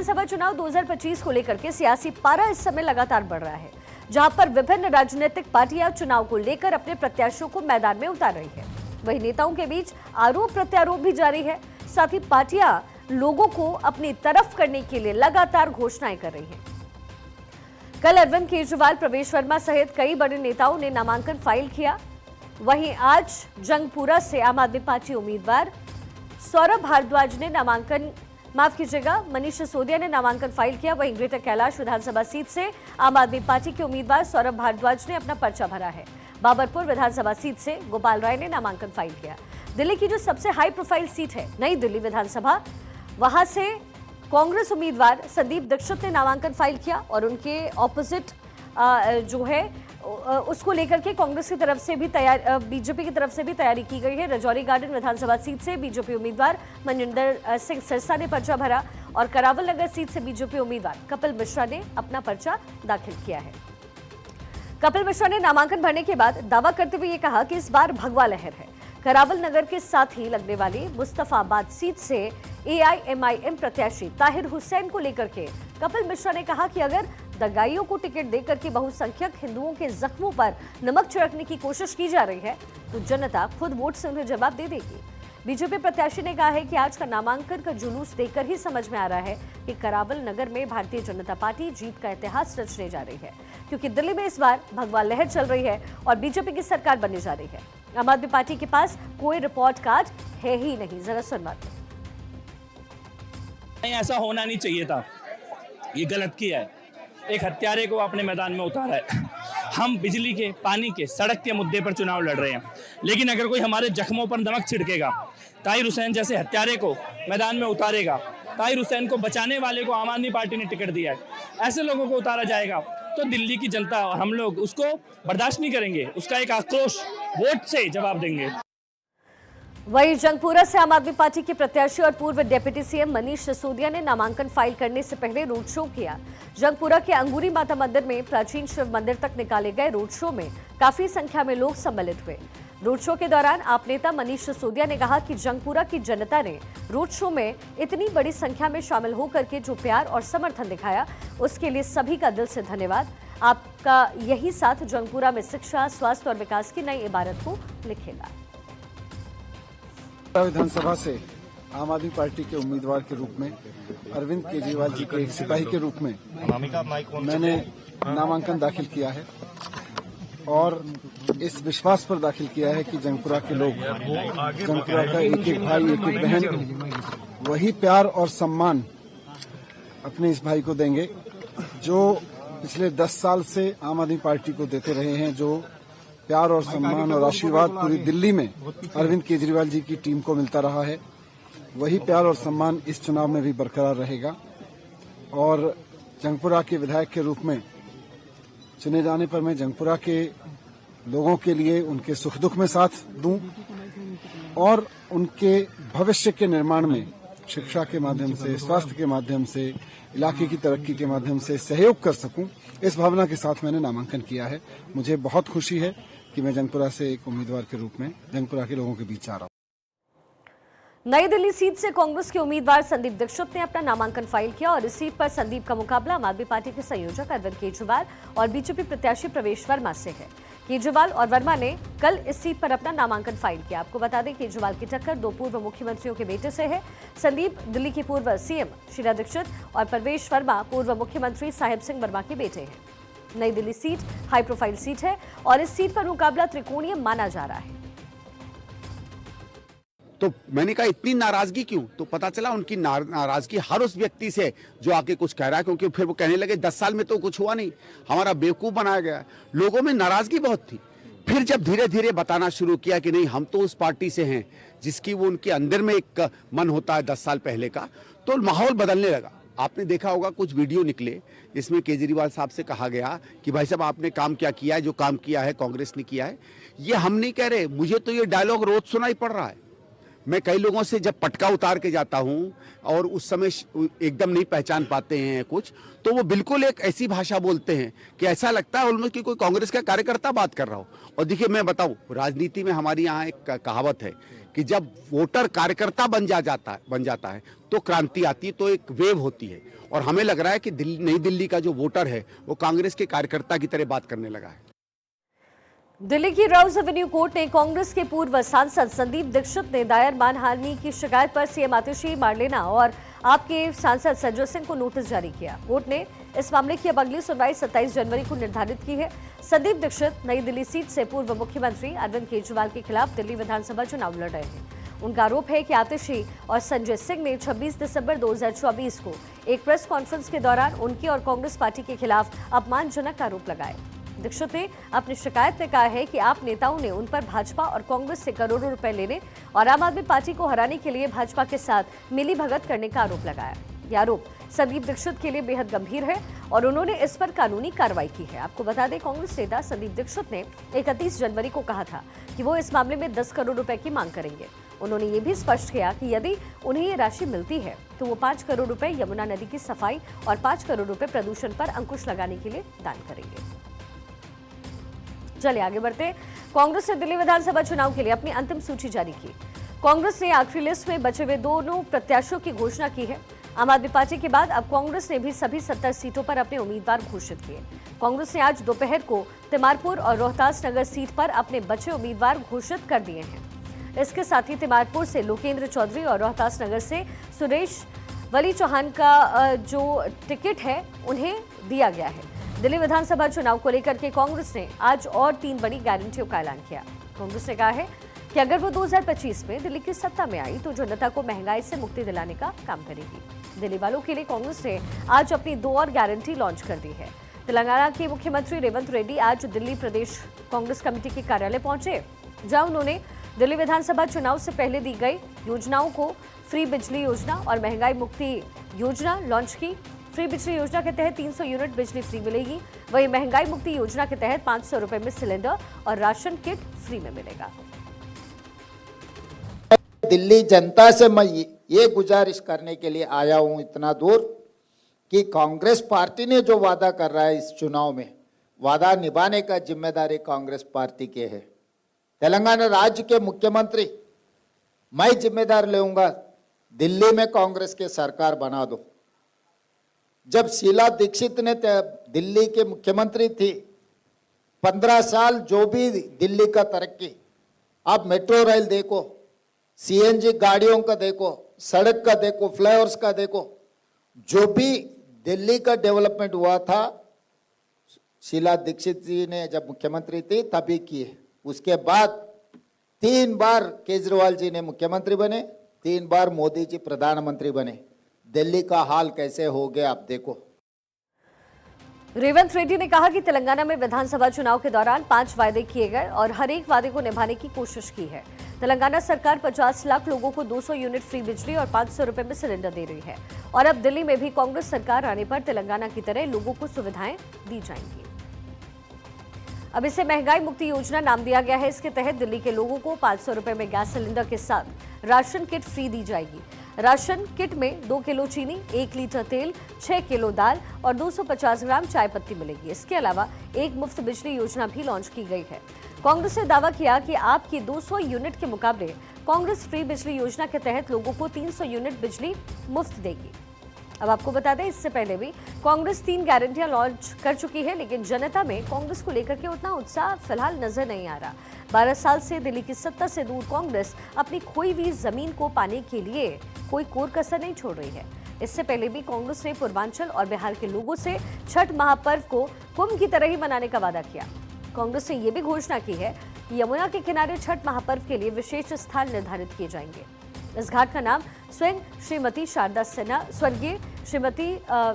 विधानसभा चुनाव 2025 को लेकर के सियासी पारा इस समय लगातार बढ़ रहा है, जहां पर विभिन्न राजनीतिक पार्टियां चुनाव को लेकर अपने प्रत्याशियों को मैदान में उतार रही है। वहीं नेताओं के बीच आरोप प्रत्यारोप भी जारी है। साथ ही पार्टियां लोगों को अपनी तरफ करने के लिए लगातार घोषणाएं कर रही हैं। कल अरविंद केजरीवाल, प्रवेश वर्मा सहित कई बड़े नेताओं ने नामांकन फाइल किया। वहीं आज जंगपुरा से आम आदमी पार्टी उम्मीदवार सौरभ भारद्वाज ने मनीष सिसोदिया ने नामांकन फाइल किया। वहीं ग्रेटर कैलाश विधानसभा सीट से आम आदमी पार्टी के उम्मीदवार सौरभ भारद्वाज ने अपना पर्चा भरा है। बाबरपुर विधानसभा सीट से गोपाल राय ने नामांकन फाइल किया। दिल्ली की जो सबसे हाई प्रोफाइल सीट है नई दिल्ली विधानसभा, वहां से कांग्रेस उम्मीदवार संदीप दीक्षित ने नामांकन फाइल किया और उनके ऑपोजिट जो है उसको लेकर के कांग्रेस की तरफ से भी बीजेपी की तरफ से भी तैयारी की गई है। रजौरी गार्डन विधानसभा सीट से बीजेपी उम्मीदवार मनजिंदर सिंह सिरसा ने पर्चा भरा और करावल नगर सीट से बीजेपी उम्मीदवार कपिल मिश्रा ने अपना पर्चा दाखिल किया है। कपिल मिश्रा ने नामांकन भरने के बाद दावा करते हुए ये कहा कि इस बार भगवा लहर है। करावल नगर के साथ ही लगने वाली मुस्तफाबाद सीट से AIMIM प्रत्याशी ताहिर हुसैन को लेकर के कपिल मिश्रा ने कहा कि अगर दगाइयों को टिकट देकर के बहुसंख्यक हिंदुओं के जख्मों पर नमक छिड़कने की कोशिश की जा रही है तो जनता खुद वोट से उन्हें जवाब दे देगी। बीजेपी प्रत्याशी ने कहा है कि आज का नामांकन का जुलूस देखकर ही समझ में आ रहा है कि करावल नगर में भारतीय जनता पार्टी जीत का इतिहास रचने जा रही है, क्योंकि दिल्ली में इस बार भगवा लहर चल रही है और बीजेपी की सरकार बनने जा रही है। आम आदमी पार्टी के पास कोई रिपोर्ट कार्ड है ही नहीं। जरा सुनवाते नहीं, ऐसा होना नहीं चाहिए था। ये गलत किया है। एक हत्यारे को अपने मैदान में उतारा है। हम बिजली के, पानी के, सड़क के मुद्दे पर चुनाव लड़ रहे हैं, लेकिन अगर कोई हमारे जख्मों पर नमक छिड़केगा, ताहिर हुसैन जैसे हत्यारे को मैदान में उतारेगा, ताहिर हुसैन को बचाने वाले को आम आदमी पार्टी ने टिकट दिया है, ऐसे लोगों को उतारा जाएगा तो दिल्ली की जनता और हम लोग उसको बर्दाश्त नहीं करेंगे। उसका एक आक्रोश वोट से जवाब देंगे। वहीं जंगपुरा से आम आदमी पार्टी के प्रत्याशी और पूर्व डिप्टी सीएम मनीष सिसोदिया ने नामांकन फाइल करने से पहले रोड शो किया। जंगपुरा के अंगूरी माता मंदिर में प्राचीन शिव मंदिर तक निकाले गए रोड शो में काफी संख्या में लोग सम्मिलित हुए। रोड शो के दौरान आप नेता मनीष सिसोदिया ने कहा कि जंगपुरा की जनता ने रोड शो में इतनी बड़ी संख्या में शामिल होकर के जो प्यार और समर्थन दिखाया, उसके लिए सभी का दिल से धन्यवाद। आपका यही साथ जंगपुरा में शिक्षा, स्वास्थ्य और विकास की नई इबारत को लिखेगा। विधानसभा से आम आदमी पार्टी के उम्मीदवार के रूप में अरविंद केजरीवाल जी के एक सिपाही के रूप में मैंने नामांकन दाखिल किया है और इस विश्वास पर दाखिल किया है कि जंगपुरा के लोग, जंगपुरा का एक एक भाई, एक एक बहन वही प्यार और सम्मान अपने इस भाई को देंगे जो पिछले 10 साल से आम आदमी पार्टी को देते रहे हैं। जो प्यार और सम्मान और आशीर्वाद पूरी दिल्ली में अरविंद केजरीवाल जी की टीम को मिलता रहा है, वही प्यार और सम्मान इस चुनाव में भी बरकरार रहेगा। और जंगपुरा के विधायक के रूप में चुने जाने पर मैं जंगपुरा के लोगों के लिए उनके सुख दुख में साथ दूं और उनके भविष्य के निर्माण में शिक्षा के माध्यम से, स्वास्थ्य के माध्यम से, इलाके की तरक्की के माध्यम से सहयोग कर सकूं, इस भावना के साथ मैंने नामांकन किया है। मुझे बहुत खुशी है कि मैं जंगपुरा से एक उम्मीदवार के रूप में जंगपुरा के लोगों के बीच आ रहा हूं। नई दिल्ली सीट से कांग्रेस के उम्मीदवार संदीप दीक्षित ने अपना नामांकन फाइल किया और इस सीट पर संदीप का मुकाबला आम आदमी पार्टी के संयोजक अरविंद केजरीवाल और बीजेपी प्रत्याशी प्रवेश वर्मा से है। केजरीवाल और वर्मा ने कल इस सीट पर अपना नामांकन फाइल किया। आपको बता दें, केजरीवाल की टक्कर 2 पूर्व मुख्यमंत्रियों के बेटे से है। संदीप दिल्ली के पूर्व सीएम शीला दीक्षित और प्रवेश वर्मा पूर्व मुख्यमंत्री साहिब सिंह वर्मा के बेटे हैं। नई Delhi seat high profile seat है और इस सीट पर मुकाबला त्रिकोणीय माना जा रहा है। तो मैंने कहा इतनी नाराजगी क्यों? तो पता चला उनकी नाराजगी हर उस व्यक्ति से जो आके कुछ कह रहा है, क्योंकि फिर वो कहने लगे 10 साल में तो कुछ हुआ नहीं, हमारा बेवकूफ बनाया गया। लोगों में नाराजगी बहुत थी। फिर जब धीरे धीरे बताना शुरू किया कि नहीं, हम तो उस पार्टी से हैं जिसकी वो उनके अंदर में एक मन होता है 10 साल पहले का, तो माहौल बदलने लगा। आपने देखा होगा कुछ वीडियो निकले जिसमें केजरीवाल साहब से कहा गया कि भाई साहब आपने काम क्या किया है, जो काम किया है कांग्रेस ने किया है। ये हम नहीं कह रहे, मुझे तो ये डायलॉग रोज सुनाई पड़ रहा है। मैं कई लोगों से जब पटका उतार के जाता हूं और उस समय एकदम नहीं पहचान पाते हैं कुछ, तो वो बिल्कुल एक ऐसी भाषा बोलते हैं कि ऐसा लगता है ऑलमोस्ट कि कोई कांग्रेस का कार्यकर्ता बात कर रहा हो। और देखिए मैं बताऊं, राजनीति में हमारी यहाँ एक कहावत है कि जब वोटर कार्यकर्ता बन जाता है तो क्रांति आती है, तो एक वेव होती है। और हमें लग रहा है कि नई दिल्ली का जो वोटर है वो कांग्रेस के कार्यकर्ता की तरह बात करने लगा है। दिल्ली की राउज एवेन्यू कोर्ट ने कांग्रेस के पूर्व सांसद संदीप दीक्षित ने दायर मानहानि की शिकायत पर सीएम आतिशी मारलेना और आपके सांसद संजय सिंह को नोटिस जारी किया। कोर्ट ने इस मामले की अब अगली सुनवाई 27 जनवरी को निर्धारित की है। संदीप दीक्षित नई दिल्ली सीट से पूर्व मुख्यमंत्री अरविंद केजरीवाल के खिलाफ दिल्ली विधानसभा चुनाव लड़ रहे हैं। उनका आरोप है कि आतिशी और संजय सिंह ने 26 दिसंबर 2024 को एक प्रेस कॉन्फ्रेंस के दौरान उनके और कांग्रेस पार्टी के खिलाफ अपमानजनक आरोप लगाए। दीक्षित ने अपनी शिकायत में कहा है कि आप नेताओं ने उन पर भाजपा और कांग्रेस से करोड़ों रुपए लेने और आम आदमी पार्टी को हराने के लिए भाजपा के साथ मिलीभगत करने का आरोप लगाया। यह आरोप संदीप दीक्षित के लिए बेहद गंभीर है और उन्होंने इस पर कानूनी कार्रवाई की है। आपको बता दें, कांग्रेस नेता संदीप दीक्षित ने 31 जनवरी को कहा था कि वो इस मामले में 10 करोड़ रुपए की मांग करेंगे। उन्होंने ये भी स्पष्ट किया कि यदि उन्हें ये राशि मिलती है तो वो 5 करोड़ रुपए यमुना नदी की सफाई और 5 करोड़ रुपए प्रदूषण पर अंकुश लगाने के लिए दान करेंगे। चलिए आगे बढ़ते। कांग्रेस ने दिल्ली विधानसभा चुनाव के लिए अपनी अंतिम सूची जारी की। कांग्रेस ने आखिरी लिस्ट में बचे हुए दोनों प्रत्याशियों की घोषणा की है। आम आदमी पार्टी के बाद अब कांग्रेस ने भी सभी 70 सीटों पर अपने उम्मीदवार घोषित किए। कांग्रेस ने आज दोपहर को तिमारपुर और रोहतास नगर सीट पर अपने बचे उम्मीदवार घोषित कर दिए हैं। इसके साथ ही तिमारपुर से लोकेंद्र चौधरी और रोहतास नगर से सुरेश वली चौहान का जो टिकट है उन्हें दिया गया है। दिल्ली विधानसभा चुनाव को लेकर के कांग्रेस ने आज और 3 बड़ी गारंटियों का ऐलान किया। कांग्रेस ने कहा है कि अगर वो 2025 में दिल्ली की सत्ता में आई तो जनता को महंगाई से मुक्ति दिलाने का काम करेगी। दिल्ली वालों के लिए कांग्रेस ने आज अपनी 2 और गारंटी लॉन्च कर दी है। तेलंगाना के मुख्यमंत्री रेवंत रेड्डी आज दिल्ली प्रदेश कांग्रेस कमेटी के कार्यालय पहुंचे, जहां उन्होंने दिल्ली विधानसभा चुनाव से पहले दी गई योजनाओं को फ्री बिजली योजना और महंगाई मुक्ति योजना लॉन्च की। फ्री बिजली योजना के तहत 300 यूनिट बिजली फ्री मिलेगी। वहीं महंगाई मुक्ति योजना के तहत 500 रुपए में सिलेंडर और राशन किट फ्री में मिलेगा। दिल्ली जनता से मैं ये गुजारिश करने के लिए आया हूं इतना दूर कि कांग्रेस पार्टी ने जो वादा कर रहा है इस चुनाव में, वादा निभाने का जिम्मेदारी कांग्रेस पार्टी के है। तेलंगाना राज्य के मुख्यमंत्री मैं जिम्मेदार लेऊंगा, दिल्ली में कांग्रेस के सरकार बना दो। जब शीला दीक्षित ने दिल्ली के मुख्यमंत्री थी, 15 साल जो भी दिल्ली का तरक्की, आप मेट्रो रेल देखो, सीएनजी गाड़ियों का देखो, सड़क का देखो, फ्लाईओवर्स का देखो, जो भी दिल्ली का डेवलपमेंट हुआ था शीला दीक्षित जी ने जब मुख्यमंत्री थी तभी किए। उसके बाद 3 बार केजरीवाल जी ने मुख्यमंत्री बने, 3 बार मोदी जी प्रधानमंत्री बने। दिल्ली का हाल कैसे हो गया आप देखो। रेवंत रेड्डी ने कहा कि तेलंगाना में विधानसभा चुनाव के दौरान 5 वायदे किए गए और हर एक वादे को निभाने की कोशिश की है। तेलंगाना सरकार 50 लाख लोगों को 200 यूनिट फ्री बिजली और 500 रुपए में सिलेंडर दे रही है और अब दिल्ली में भी कांग्रेस सरकार आने पर तेलंगाना की तरह लोगों को सुविधाएं दी जाएंगी। अब इसे महंगाई मुक्ति योजना नाम दिया गया है। इसके तहत दिल्ली के लोगों को 500 रुपए में गैस सिलेंडर के साथ राशन किट फ्री दी जाएगी। राशन किट में 2 किलो चीनी, 1 लीटर तेल, 6 किलो दाल और 250 ग्राम चाय पत्ती मिलेगी। इसके अलावा एक मुफ्त बिजली योजना भी लॉन्च की गई है। कांग्रेस ने दावा किया कि आपकी 200 यूनिट के मुकाबले कांग्रेस फ्री बिजली योजना के तहत लोगों को 300 यूनिट बिजली मुफ्त देगी। अब आपको बता दें, इससे पहले भी कांग्रेस 3 गारंटियां लॉन्च कर चुकी है, लेकिन जनता में कांग्रेस को लेकर के उतना उत्साह फिलहाल नजर नहीं आ रहा। 12 साल से दिल्ली की सत्ता से दूर कांग्रेस अपनी खोई हुई जमीन को पाने के लिए कोई कोर कसर नहीं छोड़ रही है। इससे पहले भी कांग्रेस ने पूर्वांचल और बिहार के लोगों से छठ महापर्व को कुंभ की तरह ही मनाने का वादा किया। कांग्रेस ने यह भी घोषणा की है कि यमुना के किनारे छठ महापर्व के लिए विशेष स्थान निर्धारित किए जाएंगे। इस घाट का नाम स्वयं श्रीमती शारदा सिन्हा, स्वर्गीय श्रीमती